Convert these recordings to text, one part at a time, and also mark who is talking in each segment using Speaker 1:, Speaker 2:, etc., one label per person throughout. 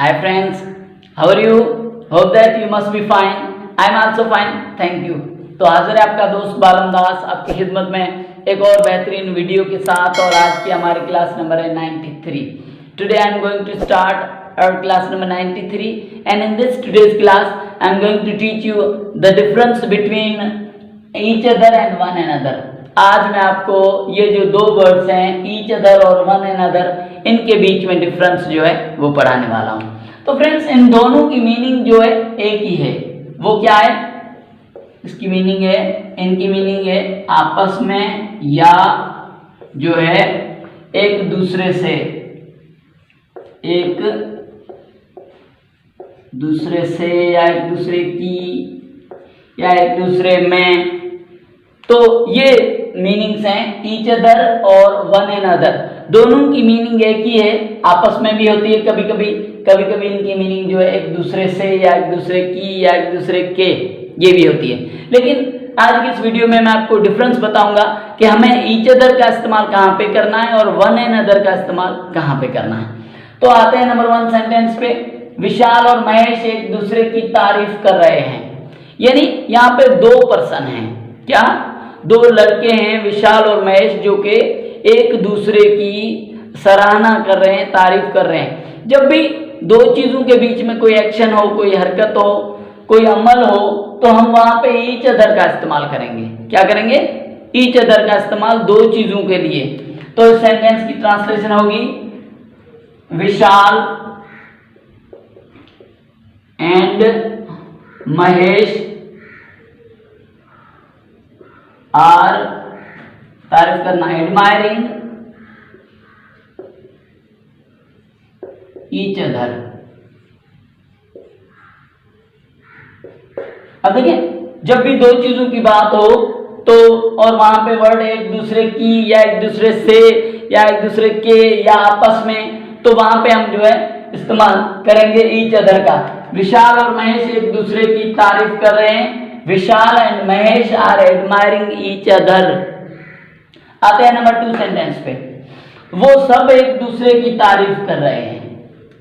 Speaker 1: Hi friends, how are you? Hope that you must be fine. I am also fine. Thank you. तो हाजिर है आपका दोस्त बालम दास आपकी खिदमत में एक और बेहतरीन वीडियो के साथ। और आज की हमारी क्लास नंबर है 93. Today I am going to start our class number 93, and in this today's class I am going to teach you the difference between each other and one another. आज मैं आपको ये जो दो वर्ड्स हैं each other और one another, इनके बीच में डिफरेंस जो है वो पढ़ाने वाला हूँ। तो फ्रेंड्स, इन दोनों की मीनिंग जो है एक ही है। वो क्या है? इसकी मीनिंग है, इनकी मीनिंग है आपस में या जो है एक दूसरे से, एक दूसरे से या एक दूसरे की या एक दूसरे में। तो ये मीनिंग्स हैं ईच अदर और वन एन अदर। दोनों की मीनिंग एक ही है, आपस में भी होती है कभी कभी इनकी मीनिंग जो है एक दूसरे से या एक दूसरे की या एक दूसरे के, ये भी होती है। लेकिन आज की इस वीडियो में मैं आपको डिफरेंस बताऊंगा कि हमें ईच अदर का इस्तेमाल कहाँ पे करना है और वन एन अदर का इस्तेमाल कहाँ पे करना है। तो आते हैं नंबर 1 सेंटेंस पे। विशाल और महेश एक दूसरे की तारीफ कर रहे हैं। यानी यहाँ पे दो पर्सन हैं, क्या? दो लड़के हैं, विशाल और महेश, जो कि एक दूसरे की सराहना कर रहे हैं, तारीफ कर रहे हैं। जब भी दो चीजों के बीच में कोई एक्शन हो, कोई हरकत हो, कोई अमल हो, तो हम वहां पे ईच अदर का इस्तेमाल करेंगे। क्या करेंगे? ईच अदर का इस्तेमाल दो चीजों के लिए। तो इस सेंटेंस की ट्रांसलेशन होगी विशाल एंड महेश आर, तारीफ करना, एडमायरिंग ईच अदर। अब देखिए, जब भी दो चीजों की बात हो तो और वहां पे वर्ड एक दूसरे की या एक दूसरे से या एक दूसरे के या आपस में, तो वहां पे हम जो है इस्तेमाल करेंगे ईच अदर का। विशाल और महेश एक दूसरे की तारीफ कर रहे हैं। Vishal and Mahesh are admiring each other. आते हैं नंबर 2 सेंटेंस पे। वो सब एक दूसरे की तारीफ कर रहे हैं।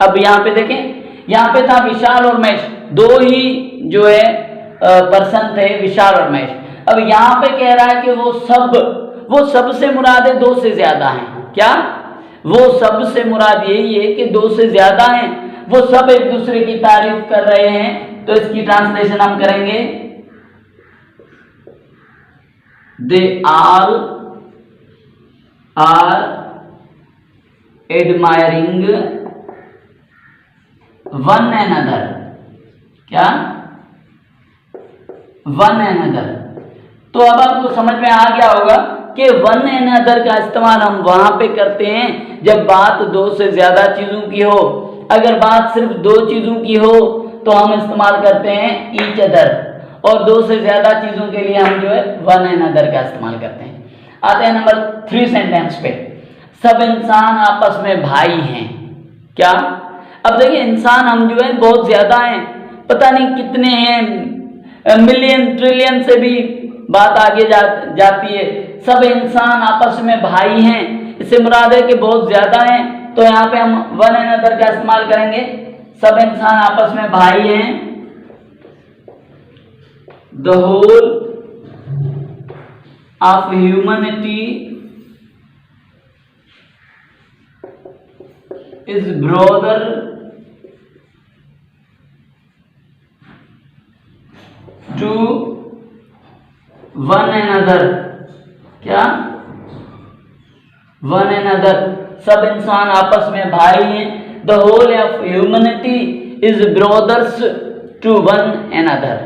Speaker 1: अब यहाँ पे देखें, यहाँ पे था विशाल और महेश, दो ही जो है पर्सन थे, विशाल और महेश। अब यहाँ पे कह रहा है कि वो सब से मुराद है दो से ज्यादा हैं। क्या? वो सब से मुराद यही है कि दो से ज्यादा हैं। वो सब एक दूसरे की तारीफ कर रहे हैं। तो इसकी ट्रांसलेशन हम करेंगे they all are admiring one another. क्या? One another. तो अब आपको समझ में आ गया होगा कि वन एन अदर का इस्तेमाल हम वहां पे करते हैं जब बात दो से ज्यादा चीजों की हो। अगर बात सिर्फ दो चीजों की हो तो हम इस्तेमाल करते हैं ईच अदर, और दो से ज्यादा चीजों के लिए हम जो है वन एन अदर का इस्तेमाल करते हैं। आते हैं नंबर 3 सेंटेंस पे। सब इंसान आपस में भाई हैं। क्या? अब देखिए, इंसान हम जो है बहुत ज्यादा हैं, पता नहीं कितने हैं, मिलियन ट्रिलियन से भी बात आगे जाती है। सब इंसान आपस में भाई हैं, इससे मुराद है कि बहुत ज्यादा हैं। तो यहाँ पे हम वन एन अदर का इस्तेमाल करेंगे। सब इंसान आपस में भाई हैं। The whole of humanity is brother to one another। क्या? One another। सब इंसान आपस में भाई हैं। The whole of humanity is brothers to one another।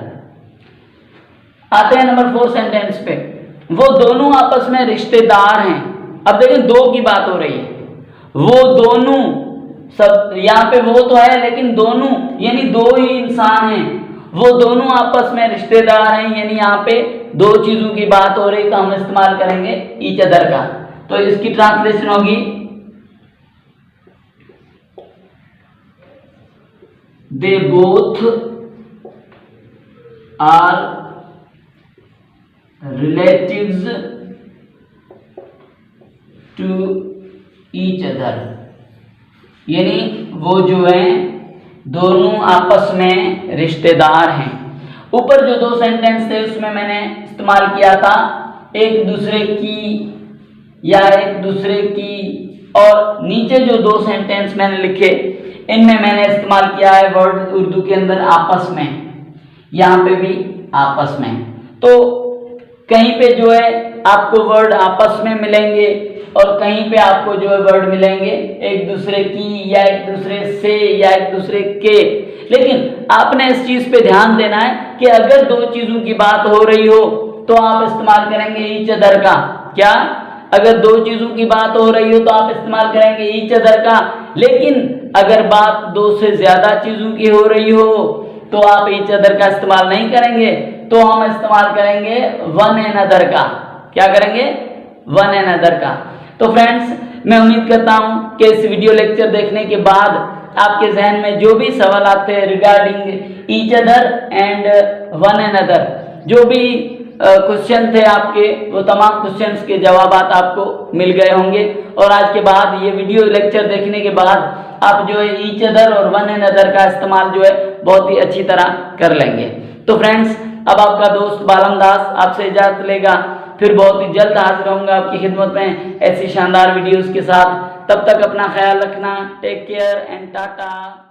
Speaker 1: आते हैं नंबर 4 सेंटेंस पे। वो दोनों आपस में रिश्तेदार हैं। अब देखिए, दो की बात हो रही है। वो दोनों, सब यहाँ पे वो तो है लेकिन दोनों यानी दो ही इंसान हैं। वो दोनों आपस में रिश्तेदार हैं, यानी यहाँ पे दो चीजों की बात हो रही, तो हम इस्तेमाल करेंगे ईच अदर का। तो इसकी ट्रांसलेशन होगी they both are relatives to each other। यानी वो जो है दोनों आपस में रिश्तेदार हैं। ऊपर जो दो सेंटेंस थे उसमें मैंने इस्तेमाल किया था एक दूसरे की या एक दूसरे की, और नीचे जो दो सेंटेंस मैंने लिखे इनमें मैंने इस्तेमाल किया है वर्ड उर्दू के अंदर आपस में, यहाँ पे भी आपस में। तो कहीं पे जो है आपको वर्ड आपस में मिलेंगे और कहीं पे आपको जो है वर्ड मिलेंगे एक दूसरे की या एक दूसरे से या एक दूसरे के। लेकिन आपने इस चीज पे ध्यान देना है कि अगर दो चीजों की बात हो रही हो तो आप इस्तेमाल करेंगे ईच अदर का। क्या? अगर दो चीजों की बात हो रही हो तो आप इस्तेमाल करेंगे ईच अदर का। लेकिन अगर बात दो से ज्यादा चीजों की हो रही हो तो आप ईच अदर का इस्तेमाल नहीं करेंगे, तो हम इस्तेमाल करेंगे वन एंड अदर का। क्या करेंगे? वन एंड अदर का। तो फ्रेंड्स, मैं उम्मीद करता हूं कि इस वीडियो लेक्चर देखने के बाद आपके जहन में जो भी सवाल आते हैं regarding each other and one and other, जो भी क्वेश्चन थे आपके, वो तमाम क्वेश्चंस के जवाब आपको मिल गए होंगे। और आज के बाद ये वीडियो लेक्चर देखने के बाद आप जो है ईच अदर और वन एंड अदर का इस्तेमाल जो है बहुत ही अच्छी तरह कर लेंगे। तो फ्रेंड्स, अब आपका दोस्त बालम दास आपसे इजाजत लेगा, फिर बहुत ही जल्द हाजिर होऊंगा आपकी खिदमत में ऐसी शानदार वीडियोस के साथ। तब तक अपना ख्याल रखना। Take care and Tata.